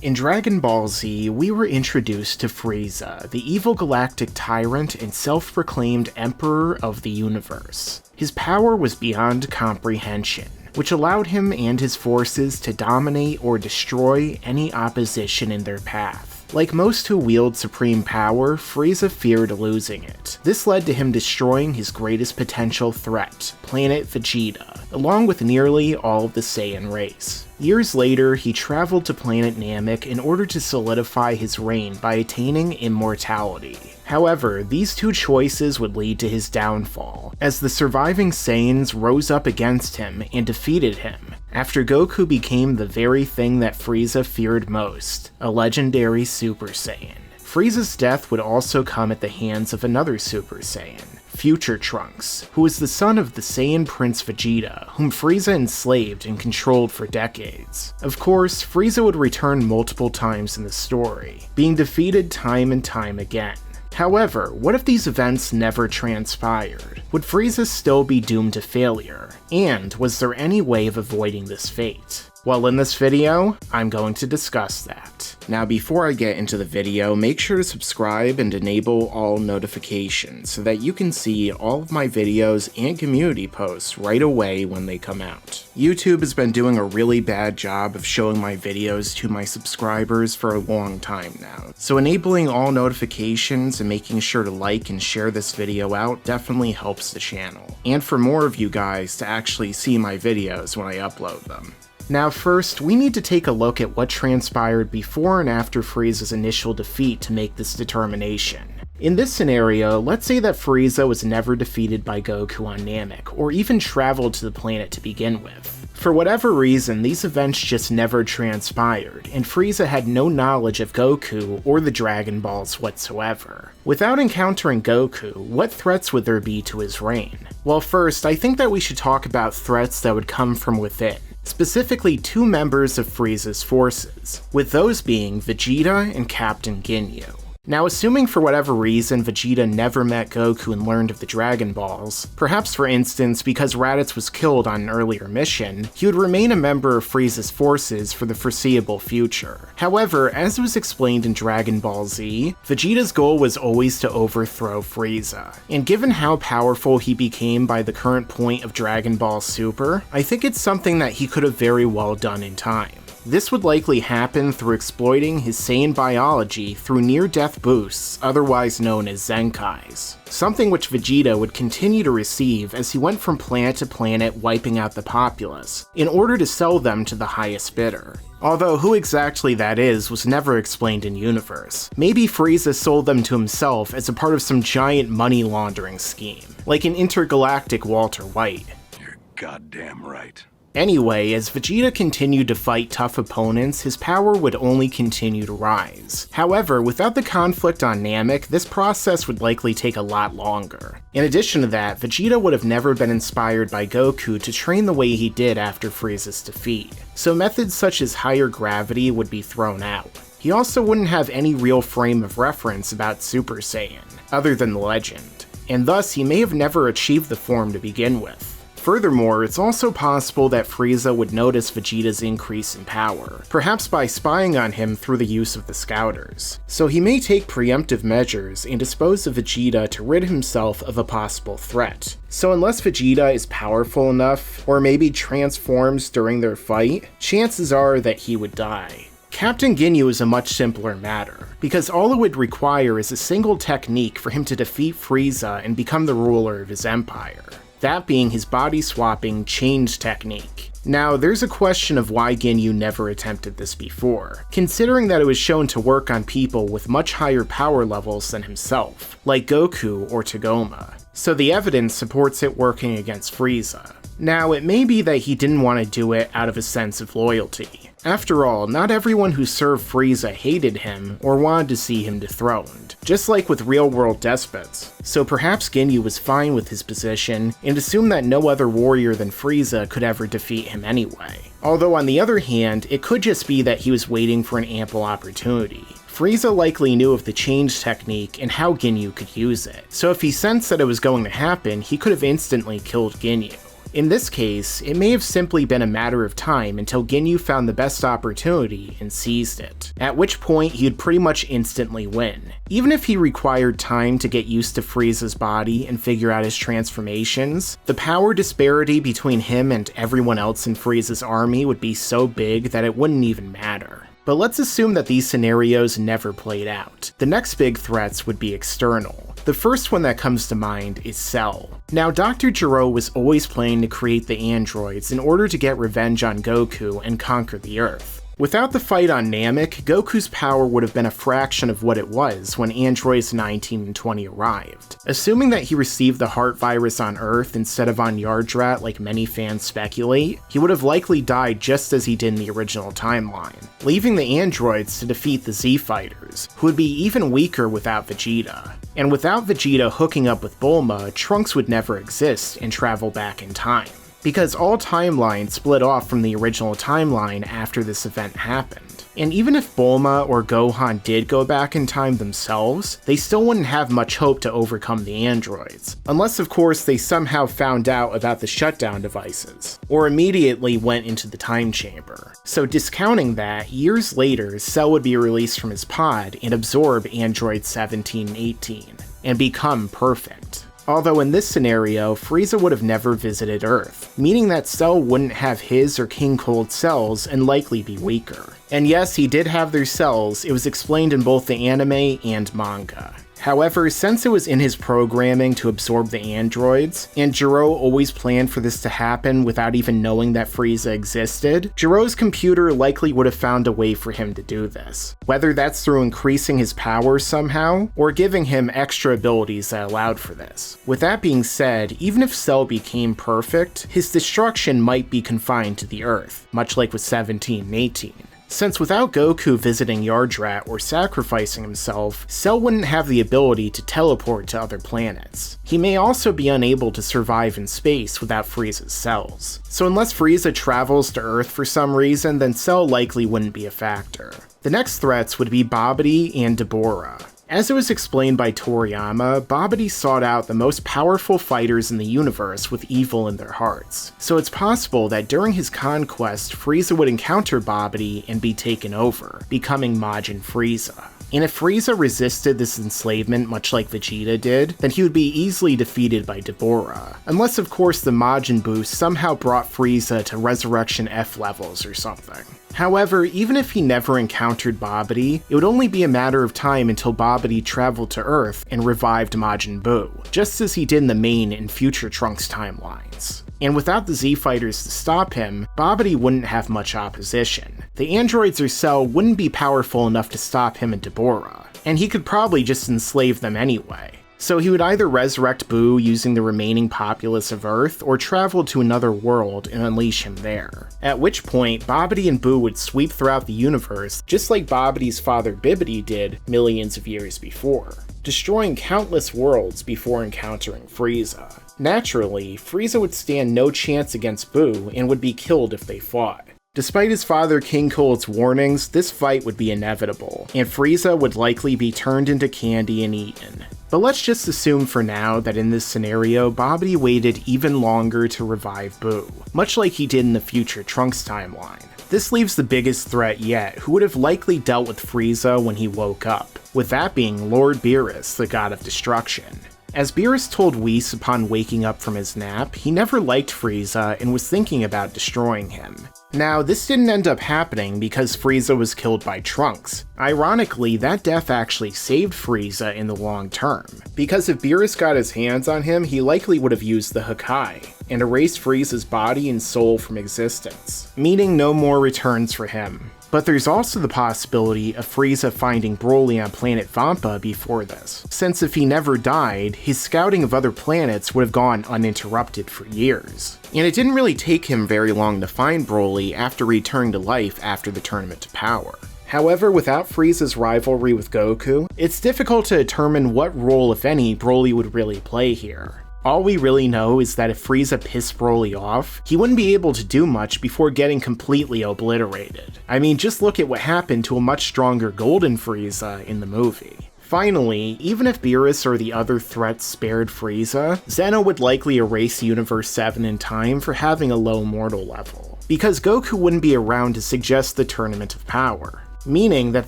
In Dragon Ball Z, we were introduced to Frieza, the evil galactic tyrant and self-proclaimed emperor of the universe. His power was beyond comprehension, which allowed him and his forces to dominate or destroy any opposition in their path. Like most who wield supreme power, Frieza feared losing it. This led to him destroying his greatest potential threat, planet Vegeta, along with nearly all of the Saiyan race. Years later, he traveled to planet Namek in order to solidify his reign by attaining immortality. However, these two choices would lead to his downfall, as the surviving Saiyans rose up against him and defeated him, after Goku became the very thing that Frieza feared most, a legendary Super Saiyan. Frieza's death would also come at the hands of another Super Saiyan, Future Trunks, who was the son of the Saiyan Prince Vegeta, whom Frieza enslaved and controlled for decades. Of course, Frieza would return multiple times in the story, being defeated time and time again. However, what if these events never transpired? Would Frieza still be doomed to failure? And was there any way of avoiding this fate? Well, in this video, I'm going to discuss that. Now, before I get into the video, make sure to subscribe and enable all notifications so that you can see all of my videos and community posts right away when they come out. YouTube has been doing a really bad job of showing my videos to my subscribers for a long time now, so enabling all notifications and making sure to like and share this video out definitely helps the channel, and for more of you guys to actually see my videos when I upload them. Now first, we need to take a look at what transpired before and after Frieza's initial defeat to make this determination. In this scenario, let's say that Frieza was never defeated by Goku on Namek, or even traveled to the planet to begin with. For whatever reason, these events just never transpired, and Frieza had no knowledge of Goku or the Dragon Balls whatsoever. Without encountering Goku, what threats would there be to his reign? Well, first, I think that we should talk about threats that would come from within. Specifically two members of Frieza's forces, with those being Vegeta and Captain Ginyu. Now, assuming for whatever reason Vegeta never met Goku and learned of the Dragon Balls, perhaps for instance because Raditz was killed on an earlier mission, he would remain a member of Frieza's forces for the foreseeable future. However, as was explained in Dragon Ball Z, Vegeta's goal was always to overthrow Frieza, and given how powerful he became by the current point of Dragon Ball Super, I think it's something that he could have very well done in time. This would likely happen through exploiting his Saiyan biology through near-death boosts, otherwise known as Zenkais, something which Vegeta would continue to receive as he went from planet to planet wiping out the populace, in order to sell them to the highest bidder. Although who exactly that is was never explained in universe. Maybe Frieza sold them to himself as a part of some giant money laundering scheme, like an intergalactic Walter White. You're goddamn right. Anyway, as Vegeta continued to fight tough opponents, his power would only continue to rise. However, without the conflict on Namek, this process would likely take a lot longer. In addition to that, Vegeta would have never been inspired by Goku to train the way he did after Frieza's defeat, so methods such as higher gravity would be thrown out. He also wouldn't have any real frame of reference about Super Saiyan, other than the legend, and thus he may have never achieved the form to begin with. Furthermore, it's also possible that Frieza would notice Vegeta's increase in power, perhaps by spying on him through the use of the Scouters. So he may take preemptive measures and dispose of Vegeta to rid himself of a possible threat. So unless Vegeta is powerful enough, or maybe transforms during their fight, chances are that he would die. Captain Ginyu is a much simpler matter, because all it would require is a single technique for him to defeat Frieza and become the ruler of his empire. That being his body-swapping change technique. Now, there's a question of why Ginyu never attempted this before, considering that it was shown to work on people with much higher power levels than himself, like Goku or Togoma, so the evidence supports it working against Frieza. Now, it may be that he didn't want to do it out of a sense of loyalty. After all, not everyone who served Frieza hated him or wanted to see him dethroned, just like with real-world despots. So perhaps Ginyu was fine with his position and assumed that no other warrior than Frieza could ever defeat him anyway. Although on the other hand, it could just be that he was waiting for an ample opportunity. Frieza likely knew of the change technique and how Ginyu could use it, so if he sensed that it was going to happen, he could have instantly killed Ginyu. In this case, it may have simply been a matter of time until Ginyu found the best opportunity and seized it, at which point he'd pretty much instantly win. Even if he required time to get used to Frieza's body and figure out his transformations, the power disparity between him and everyone else in Frieza's army would be so big that it wouldn't even matter. But let's assume that these scenarios never played out. The next big threats would be external. The first one that comes to mind is Cell. Now, Dr. Gero was always planning to create the androids in order to get revenge on Goku and conquer the Earth. Without the fight on Namek, Goku's power would have been a fraction of what it was when androids 19 and 20 arrived. Assuming that he received the heart virus on Earth instead of on Yardrat like many fans speculate, he would have likely died just as he did in the original timeline, leaving the androids to defeat the Z-Fighters, who would be even weaker without Vegeta. And without Vegeta hooking up with Bulma, Trunks would never exist and travel back in time, because all timelines split off from the original timeline after this event happened. And even if Bulma or Gohan did go back in time themselves, they still wouldn't have much hope to overcome the androids, unless of course they somehow found out about the shutdown devices, or immediately went into the time chamber. So discounting that, years later, Cell would be released from his pod and absorb androids 17 and 18, and become perfect. Although in this scenario, Frieza would have never visited Earth, meaning that Cell wouldn't have his or King Cold's cells and likely be weaker. And yes, he did have their cells, it was explained in both the anime and manga. However, since it was in his programming to absorb the androids, and Gero always planned for this to happen without even knowing that Frieza existed, Gero's computer likely would have found a way for him to do this, whether that's through increasing his power somehow, or giving him extra abilities that allowed for this. With that being said, even if Cell became perfect, his destruction might be confined to the Earth, much like with 17 and 18. Since without Goku visiting Yardrat or sacrificing himself, Cell wouldn't have the ability to teleport to other planets. He may also be unable to survive in space without Frieza's cells. So unless Frieza travels to Earth for some reason, then Cell likely wouldn't be a factor. The next threats would be Babidi and Deborah. As it was explained by Toriyama, Babidi sought out the most powerful fighters in the universe with evil in their hearts, so it's possible that during his conquest, Frieza would encounter Babidi and be taken over, becoming Majin Frieza. And if Frieza resisted this enslavement much like Vegeta did, then he would be easily defeated by Deborah, unless of course the Majin boost somehow brought Frieza to Resurrection F levels or something. However, even if he never encountered Babidi, it would only be a matter of time until Babidi traveled to Earth and revived Majin Buu, just as he did in the main and future Trunks timelines. And without the Z-Fighters to stop him, Babidi wouldn't have much opposition. The androids or Cell wouldn't be powerful enough to stop him and Deborah, and he could probably just enslave them anyway. So he would either resurrect Buu using the remaining populace of Earth, or travel to another world and unleash him there. At which point, Babidi and Buu would sweep throughout the universe, just like Babidi's father Bibidi did millions of years before, destroying countless worlds before encountering Frieza. Naturally, Frieza would stand no chance against Buu and would be killed if they fought. Despite his father King Cold's warnings, this fight would be inevitable, and Frieza would likely be turned into candy and eaten. But let's just assume for now that in this scenario, Babidi waited even longer to revive Buu, much like he did in the future Trunks timeline. This leaves the biggest threat yet, who would have likely dealt with Frieza when he woke up, with that being Lord Beerus, the god of destruction. As Beerus told Whis upon waking up from his nap, he never liked Frieza and was thinking about destroying him. Now, this didn't end up happening because Frieza was killed by Trunks. Ironically, that death actually saved Frieza in the long term, because if Beerus got his hands on him, he likely would have used the Hakai, and erased Frieza's body and soul from existence, meaning no more returns for him. But there's also the possibility of Frieza finding Broly on planet Vampa before this, since if he never died, his scouting of other planets would have gone uninterrupted for years. And it didn't really take him very long to find Broly after returning to life after the Tournament to Power. However, without Frieza's rivalry with Goku, it's difficult to determine what role, if any, Broly would really play here. All we really know is that if Frieza pissed Broly off, he wouldn't be able to do much before getting completely obliterated. I mean, just look at what happened to a much stronger Golden Frieza in the movie. Finally, even if Beerus or the other threats spared Frieza, Zeno would likely erase Universe 7 in time for having a low mortal level, because Goku wouldn't be around to suggest the Tournament of Power, meaning that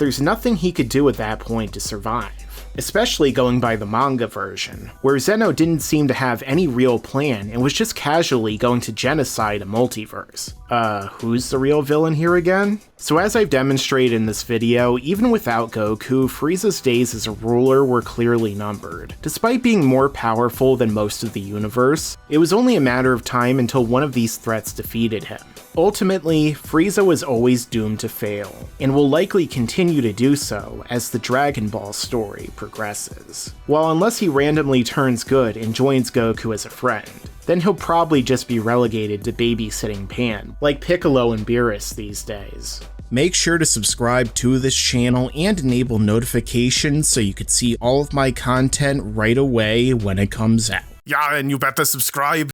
there's nothing he could do at that point to survive. Especially going by the manga version, where Zeno didn't seem to have any real plan and was just casually going to genocide a multiverse. Who's the real villain here again? So as I've demonstrated in this video, even without Goku, Frieza's days as a ruler were clearly numbered. Despite being more powerful than most of the universe, it was only a matter of time until one of these threats defeated him. Ultimately, Frieza was always doomed to fail, and will likely continue to do so as the Dragon Ball story progresses. While unless he randomly turns good and joins Goku as a friend, then he'll probably just be relegated to babysitting Pan, like Piccolo and Beerus these days. Make sure to subscribe to this channel and enable notifications so you can see all of my content right away when it comes out. Yeah, and you better subscribe.